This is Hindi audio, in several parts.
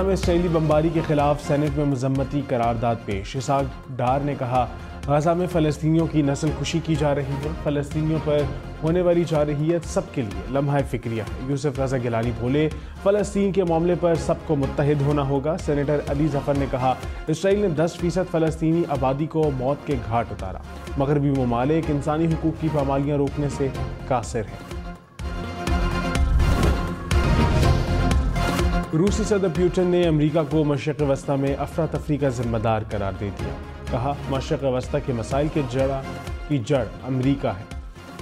गजा में इसराइली बमबारी के खिलाफ सेनेट में मजम्मती करारदाद पेश। इसहाक डार ने कहा, गजा में फ़लस्तीनियों की नस्ल खुशी की जा रही है। फ़लस्तीनियों पर होने वाली जारहियत सबके लिए लम्हा फिक्रिया है। यूसुफ रज़ा गिलानी बोले, फ़लस्तीन के मामले पर सबको मुत्तहिद होना होगा। सेनेटर अली जफ़र ने कहा, इसराइल ने 10% फ़लस्तीनी आबादी को मौत के घाट उतारा। मगरबी ममालिक इंसानी हुकूक की पामालियाँ रोकने से कासिर हैं। रूसी सदर पुतिन ने अमेरिका को मशरिक़ वस्ता में अफरा तफरी का जिम्मेदार करार दे दिया। कहा, मशरिक़ वस्ता के मसाइल की जड़ अमेरिका है,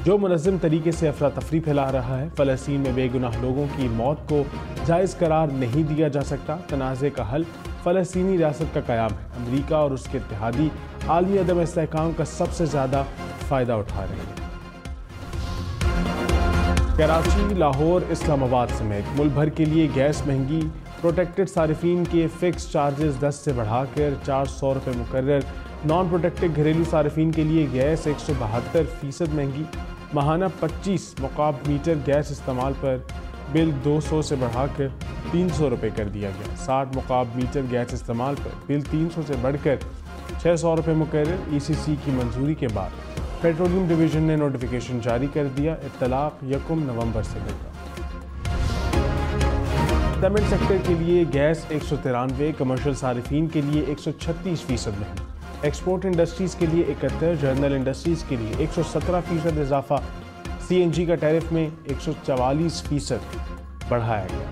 जो मुनज़्ज़म तरीके से अफरा तफरी फैला रहा है। फ़लस्तीन में बेगुनाह लोगों की मौत को जायज़ करार नहीं दिया जा सकता। तनाज़े का हल फ़लस्तीनी रियासत का क़याम है। अमेरिका और उसके इत्तेहादी आलमी अदम इस्तेहकाम का सबसे ज़्यादा फ़ायदा उठा रहे हैं। कराची, लाहौर, इस्लामाबाद समेत मुल्क भर के लिए गैस महंगी। प्रोटेक्टेड सारिफीन के फ़िक्स चार्जेस 10 से बढ़ाकर 400 रुपये मुकर्रर। नॉन प्रोटेक्टेड घरेलू सारिफीन के लिए गैस 172% महंगी। माहाना 25 मुकाब मीटर गैस इस्तेमाल पर बिल 200 से बढ़ाकर 300 रुपये कर दिया गया। 60 मुकाब मीटर गैस इस्तेमाल पर बिल 300 से बढ़कर 600 रुपये मुकर्रर। ECC की मंजूरी के बाद पेट्रोलियम डिवीज़न ने नोटिफिकेशन जारी कर दिया। इत्तलाक 1 नवंबर से होगा। सीमेंट सेक्टर के लिए गैस 193, कमर्शियल सारिफीन के लिए 136% महंगी। एक्सपोर्ट इंडस्ट्रीज़ के लिए 71, जर्नल इंडस्ट्रीज़ के लिए 117% इजाफा। CNG का टैरिफ में 144% बढ़ाया गया।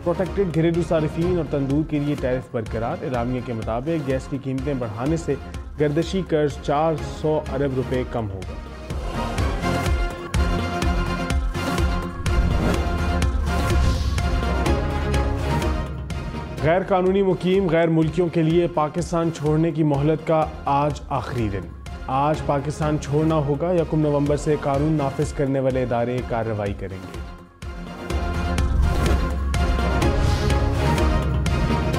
प्रोटेक्टेड घरेलू सारिफीन और तंदूर के लिए टैरिफ बरकरार। एलामिया के मुताबिक गैस की कीमतें बढ़ाने से गर्दशी कर्ज 400 अरब रुपए कम होगा। गैर कानूनी मुकीम गैर मुल्कियों के लिए पाकिस्तान छोड़ने की मोहलत का आज आखिरी दिन। आज पाकिस्तान छोड़ना होगा। 1 नवंबर से कानून नाफिज करने वाले इदारे कार्रवाई करेंगे।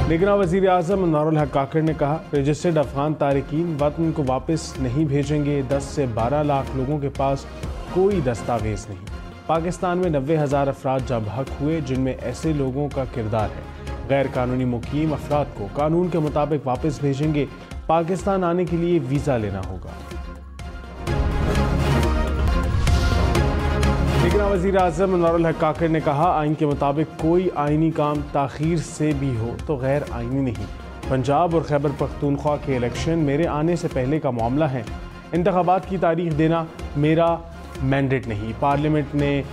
निगरान वज़ीर आज़म अनारुल हक काकड़ ने कहा, रजिस्टर्ड अफगान तारिकीन वतन को वापस नहीं भेजेंगे। 10 से 12 लाख लोगों के पास कोई दस्तावेज नहीं। पाकिस्तान में 90,000 अफराद जब हक हुए, जिनमें ऐसे लोगों का किरदार है। गैर कानूनी मुकीम अफराद को कानून के मुताबिक वापस भेजेंगे। पाकिस्तान आने के लिए वीज़ा लेना होगा। निगरान वज़ीर आज़म अनारुल हक काकड़ ने कहा, आइन के मुताबिक कोई आइनी काम ताख़ीर से भी हो तो गैर आइनी नहीं। पंजाब और खैबर पख्तूनख्वा के इलेक्शन मेरे आने से पहले का मामला है। इंतखाबात की तारीख देना मेरा मैंडेट नहीं। पार्लियामेंट ने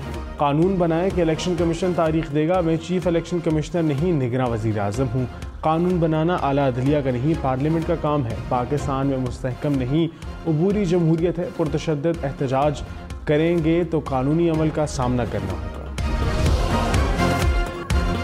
कानून बनाया कि इलेक्शन कमीशन तारीख देगा। मैं चीफ इलेक्शन कमिश्नर नहीं, निगरान वज़ीर आज़म हूँ। कानून बनाना आला अदलिया का नहीं, पार्लियामेंट का काम है। पाकिस्तान में मुस्तहकम नहीं, अबूरी जमहूरियत है। पुरतशद्दद एहतजाज करेंगे तो कानूनी अमल का सामना करना होगा।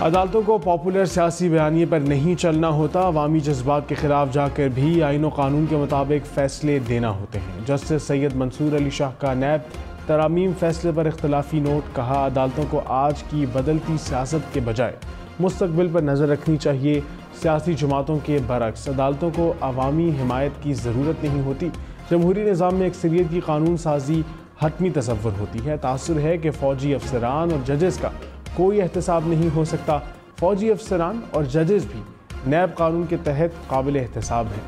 अदालतों को पॉपुलर सियासी बयानिए पर नहीं चलना होता। अवामी जज्बात के खिलाफ जाकर भी आईन और कानून के मुताबिक फैसले देना होते हैं। जस्टिस सैयद मंसूर अली शाह का नैब तरामीम फैसले पर इख्तलाफी नोट। कहा, अदालतों को आज की बदलती सियासत के बजाय मुस्तकबिल पर नज़र रखनी चाहिए। सियासी जमातों के बरक्स अदालतों को अवामी हिमायत की ज़रूरत नहीं होती। जमहूरी निज़ाम में अक्सरियत की कानून साजी हतमी तसव्वुर होती है। तासुर है कि फ़ौजी अफसरान और जजेस का कोई एहतसाब नहीं हो सकता। फ़ौजी अफसरान और जजेस भी नैब कानून के तहत काबिल एहतसाब हैं।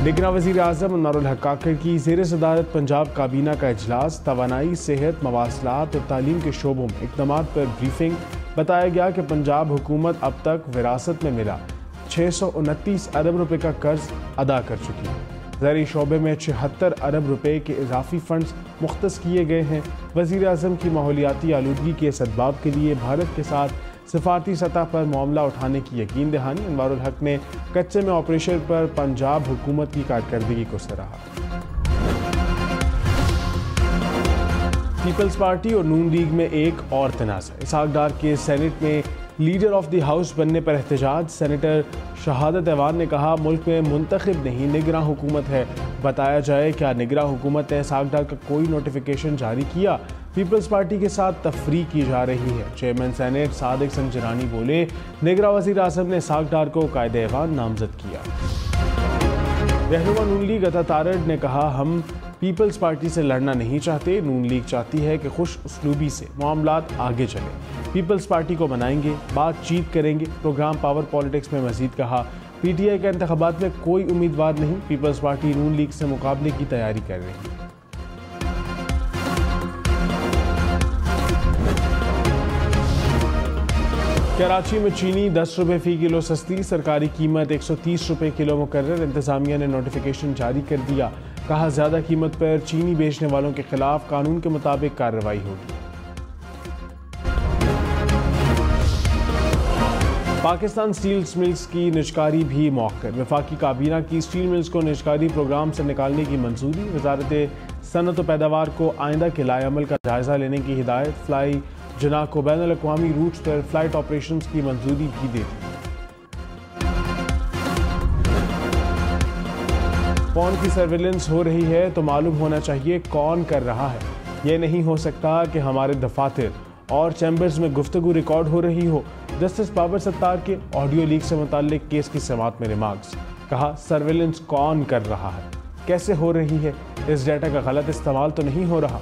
निगरान वज़ीर आज़म अनारुल हक काकड़ की ज़ेर सदारत पंजाब काबीना का इजलास। तवानाई, सेहत, मवासलात और तालीम के शोबों में इक़दामात पर ब्रीफिंग। बताया गया कि पंजाब हुकूमत अब तक विरासत में मिला 629 अरब रुपये का कर्ज अदा कर चुकी है। ज़राई शोबे में 76 अरब रुपये के इजाफी फंड्स मुख्तस किए गए हैं। वज़ीर आज़म की माहौलियाती आलूदगी के सद्बाब के लिए भारत के साथ सिफारती सतह पर मामला उठाने की यकीन दहानी। अनवारुल हक ने कच्चे में ऑपरेशन पर पंजाब हुकूमत की कारकर्दगी को सराहा। पीपल्स पार्टी और नून लीग में एक और तनाज़ा। इसहाक डार के सेनेट में लीडर ऑफ द हाउस बनने पर एहतजाज। सेनेटर शहादत ऐवान ने कहा, मुल्क में मुंतखब नहीं निगरान हुकूमत है। बताया जाए क्या निगरान हुकूमत ने इसहाक डार का कोई नोटिफिकेशन जारी किया? पीपल्स पार्टी के साथ तफरीक की जा रही है। चेयरमैन सेनेट सादिक संजरानी बोले, निगरान वज़ीर आज़म ने इसहाक डार को कायदे ऐवान नामजद किया। रहनुमा नून लीग अता तारड़ ने कहा, हम पीपल्स पार्टी से लड़ना नहीं चाहते। नून लीग चाहती है कि खुश उसलूबी से मामलात आगे चले। पीपल्स पार्टी को बनाएंगे, बातचीत करेंगे। प्रोग्राम पावर पॉलिटिक्स में मजीद कहा, पीटीआई का इंतखाबात में कोई उम्मीदवार नहीं, पीपल्स पार्टी नून लीग से मुकाबले की तैयारी कर रही है। कराची में चीनी 10 रुपये फ़ी किलो सस्ती, सरकारी कीमत 130 रुपये किलो मुकर्रर। इंतज़ामिया ने नोटिफिकेशन जारी कर दिया, कहा ज़्यादा कीमत पर चीनी बेचने वालों के खिलाफ कानून के मुताबिक कार्रवाई होगी। पाकिस्तान स्टील मिल्स की निजकारी भी मौखर। वफाकी काबीना की स्टील मिल्स को निजकारी प्रोग्राम से निकालने की मंजूरी। वजारत सनत व पैदावार को आइंदा के लाए अमल का जायजा लेने की हिदायत। फ्लाई जनाह को बैनुल अक़वामी रूट्स पर फ्लाइट ऑपरेशंस की मंजूरी भी दे दी। फ़ोन की सर्विलेंस हो रही है तो मालूम होना चाहिए कौन कर रहा है। यह नहीं हो सकता कि हमारे दफातर और चैम्बर्स में गुफ्तगू रिकॉर्ड हो रही हो। जस्टिस बाबर सत्तार के ऑडियो लीक से मुताल्लिक केस की समाअत में रिमार्क्स। कहा, सर्विलेंस कौन कर रहा है, कैसे हो रही है, इस डाटा का गलत इस्तेमाल तो नहीं हो रहा,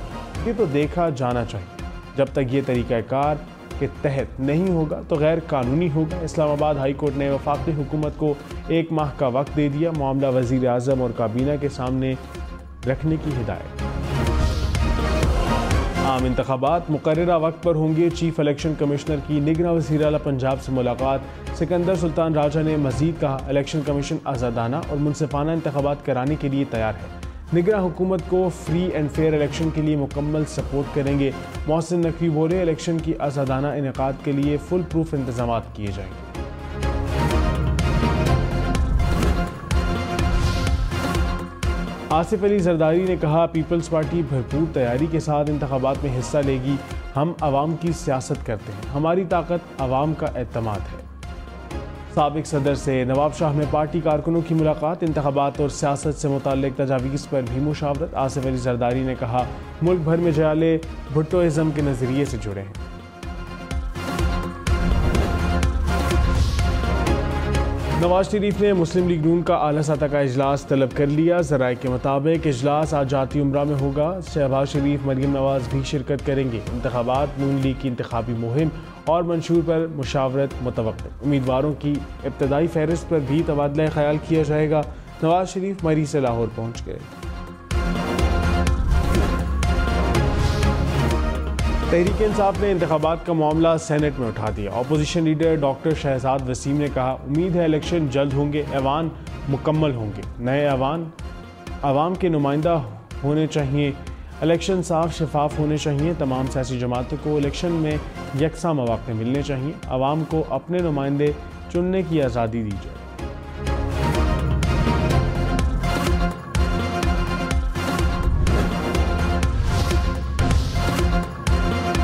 ये तो देखा जाना चाहिए। जब तक ये तरीक़ाकार के तहत नहीं होगा तो गैर कानूनी होगा। इस्लामाबाद हाई कोर्ट ने वफाकी हुकूमत को 1 माह का वक्त दे दिया, मामला वज़ीर आज़म और काबीना के सामने रखने की हिदायत। आम इंतखाबात मुकर्ररा वक्त पर होंगे। चीफ इलेक्शन कमिश्नर की निगरां वज़ीर आला पंजाब से मुलाकात। सिकंदर सुल्तान राजा ने मजीद कहा, इलेक्शन कमीशन आज़ादाना और मुनसिफाना इंतखाबात कराने के लिए तैयार है। निगरां हुकूमत को फ्री एंड फेयर इलेक्शन के लिए मुकम्मल सपोर्ट करेंगे। मोहसिन नकवी बोले, इलेक्शन की आज़ादाना इनेकाद के लिए फुल प्रूफ इंतजाम किए जाएंगे। आसिफ अली जरदारी ने कहा, पीपल्स पार्टी भरपूर तैयारी के साथ इंतखाबात में हिस्सा लेगी। हम आवाम की सियासत करते हैं, हमारी ताकत आवाम का एतमाद है। साबिक सदर से नवाब शाह में पार्टी कारकुनों की मुलाकात। इंतखाबात और सियासत से मुताल्लिक तजावीज़ पर भी मुशावरत। आसिफ अली जरदारी ने कहा, मुल्क भर में जयाले भुट्टोइज़्म के नज़रिए से जुड़े हैं। नवाज शरीफ ने मुस्लिम लीग नून का आला सतह का इजलास तलब कर लिया। ज़राए के मुताबिक इजलास आज जाती उम्रा में होगा। शहबाज शरीफ, मरियम नवाज भी शिरकत करेंगे। इंतखाबात, नून लीग की इंतखाबी मुहिम और मंशूर पर मुशावरत मुतवक्किल। उम्मीदवारों की इब्तदाई फहरिस्त पर भी तबादला ख्याल किया जाएगा। नवाज शरीफ मरी से लाहौर पहुँच गए। तहरीक इंसाफ ने इंतखाबात का मामला सेनेट में उठा दिया। Opposition leader doctor Shahzad Waseem ने कहा, उम्मीद है इलेक्शन जल्द होंगे, ऐवान मुकम्मल होंगे, नए आवाम के नुमाइंदा होने चाहिए, इलेक्शन साफ शफाफ होने चाहिए, तमाम सियासी जमातों को इलेक्शन में यकसा मौक़े मिलने चाहिए, आवाम को अपने नुमाइंदे चुनने की आज़ादी दी जाए।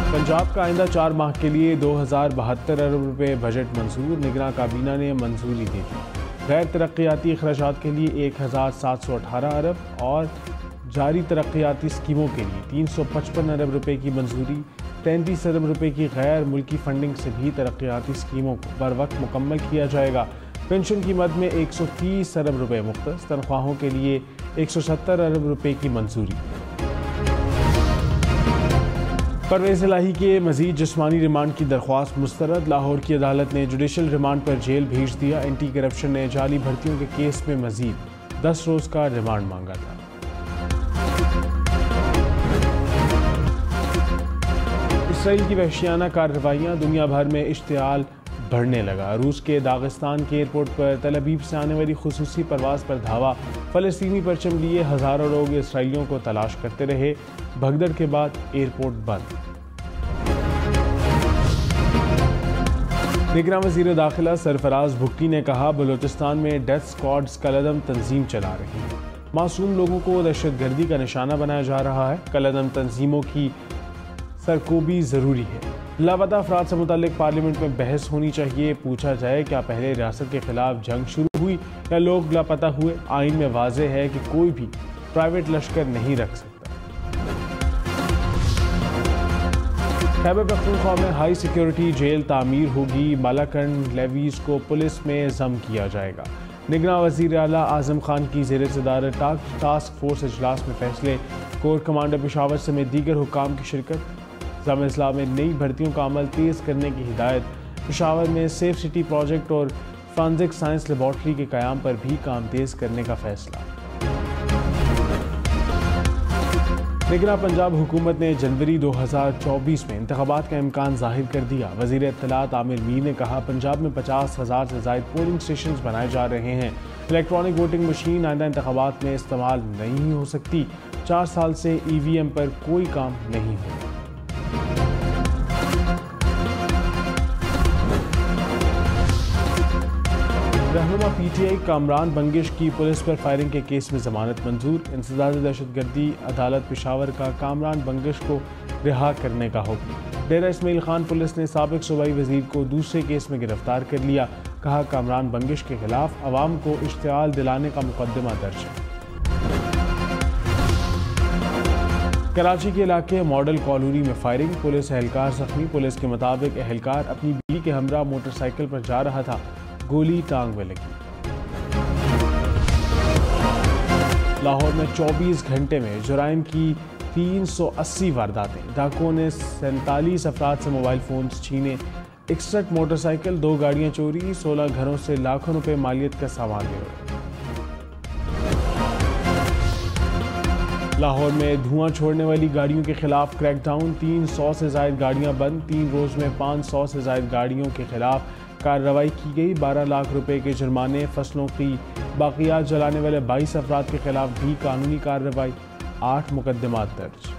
पंजाब का आइंदा 4 माह के लिए 2072 अरब रुपए बजट मंजूर। निगरां काबीना ने मंजूरी दी थी। गैर तरक्याती अखराजात के लिए 1718 अरब और जारी तरक्याती स्कीमों के लिए 355 अरब रुपए की मंजूरी। 33 अरब रुपए की गैर मुल्की फंडिंग से भी तरक्याती स्कीमों को बर वक्त मुकम्मल किया जाएगा। पेंशन की मद में 130 अरब रुपए मुख्तस। तनख्वाहों के लिए 170 अरब रुपए की मंजूरी। परवेज़ इलाही के मजीद जिस्मानी रिमांड की दरख्वास्त मुस्तरद। लाहौर की अदालत ने जुडिशल रिमांड पर जेल भेज दिया। एंटी करप्शन ने जाली भर्तियों के केस में मजीद 10 रोज़ का रिमांड मांगा था। इसराइल की वहशियाना कार्रवाइयाँ, दुनिया भर में इश्तियाल बढ़ने लगा। रूस के दागिस्तान के एयरपोर्ट पर तल अवीव से आने वाली खुसूसी परवाज़ पर धावा। फ़लस्तीनी परचम लिए हज़ारों लोग इसराइलियों को तलाश करते रहे। भगदड़ के बाद एयरपोर्ट बंद। निगरां वज़ीर दाखिला सरफराज भुट्टी ने कहा, बलूचिस्तान में डेथ स्क्वाड्स कलअदम तंजीम चला रही हैं। मासूम लोगों को दहशतगर्दी का निशाना बनाया जा रहा है। कलअदम तंजीमों की सरकोबी ज़रूरी है। लापता अफराद से मुताल्लिक पार्लियामेंट में बहस होनी चाहिए। पूछा जाए, क्या पहले रियासत के खिलाफ जंग शुरू हुई या लोग लापता हुए? आइन में वाज़ेह है कि कोई भी प्राइवेट लश्कर नहीं रख सकता। खैबर पख्तूनख्वा में हाई सिक्योरिटी जेल तामीर होगी। मालाकंड लेवीज को पुलिस में ज़म किया जाएगा। निगरान वज़ीर आला आज़म खान की ज़ेर सदारत टास्क फोर्स इजलास में फैसले, कोर कमांडर पेशावर समेत दीगर हुक्काम की शिरकत। निज़ाम इस्लाम में नई भर्तियों का अमल तेज़ करने की हिदायत। पेशावर में सेफ सिटी प्रोजेक्ट और फॉरेंसिक साइंस लेबॉर्ट्री के क़याम पर भी काम तेज़ करने का फैसला। निगरान पंजाब हुकूमत ने जनवरी 2024 में इंतखाबात का इम्कान जाहिर कर दिया। वज़ीर इत्तलात आमिर मीर ने कहा, पंजाब में 50,000 से ज़ायद पोलिंग स्टेशन बनाए जा रहे हैं। इलेक्ट्रॉनिक वोटिंग मशीन आइंदा इंतखाबात में इस्तेमाल नहीं हो सकती। 4 साल से EVM पर कोई काम नहीं होगा। रहनुमा PTI कामरान बंगिश की पुलिस पर फायरिंग के केस में जमानत मंजूर। इंसदाद दहशतगर्दी अदालत पेशावर का कामरान बंगिश को रिहा करने का हुक्म। डेरा इस्माइल खान पुलिस ने साबिक सूबाई वजीर को दूसरे केस में गिरफ्तार कर लिया। कहा, कामरान बंगिश के खिलाफ अवाम को इश्तियाल दिलाने का मुकदमा दर्ज है। कराची के इलाके मॉडल कॉलोनी में फायरिंग, पुलिस एहलकार जख्मी। पुलिस के मुताबिक एहलकार अपनी बीवी के हमरा मोटरसाइकिल पर जा रहा था, गोली टांग में लगी। लाहौर में 24 घंटे में जुराइम की 380 वारदातें। डाकुओं ने 47 अफराद से मोबाइल फोन छीने, 61 मोटरसाइकिल, 2 गाड़ियां चोरी, 16 घरों से लाखों रुपए मालियत का सामान ले। लाहौर में धुआं छोड़ने वाली गाड़ियों के खिलाफ क्रैकडाउन, 300 से ज़ायद गाड़ियां बंद। 3 रोज़ में 500 से ज़ायद गाड़ियों के खिलाफ कार्रवाई की गई। 12 लाख रुपए के जुर्माने। फसलों की बाकियात जलाने वाले 22 अफराद के खिलाफ भी कानूनी कार्रवाई। 8 मुकदमात दर्ज।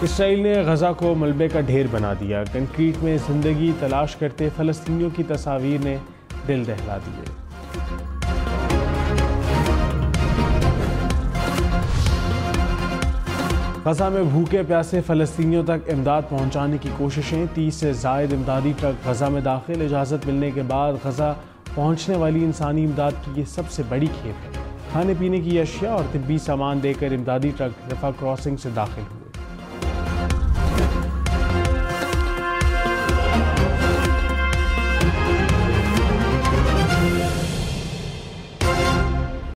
इसराइल ने गजा को मलबे का ढेर बना दिया। कंक्रीट में जिंदगी तलाश करते फ़लस्तीनियों की तस्वीर ने दिल दहला दिए। गजा में भूखे प्यासे फ़लस्तीनियों तक इमदाद पहुंचाने की कोशिशें। 30 से ज़ायद इमदादी ट्रक गजा में दाखिल। इजाज़त मिलने के बाद गजा पहुंचने वाली इंसानी इमदाद की ये सबसे बड़ी खेप है। खाने पीने की अशिया और तिब्बी सामान देकर इमदादी ट्रक रफा क्रॉसिंग से दाखिल हुए।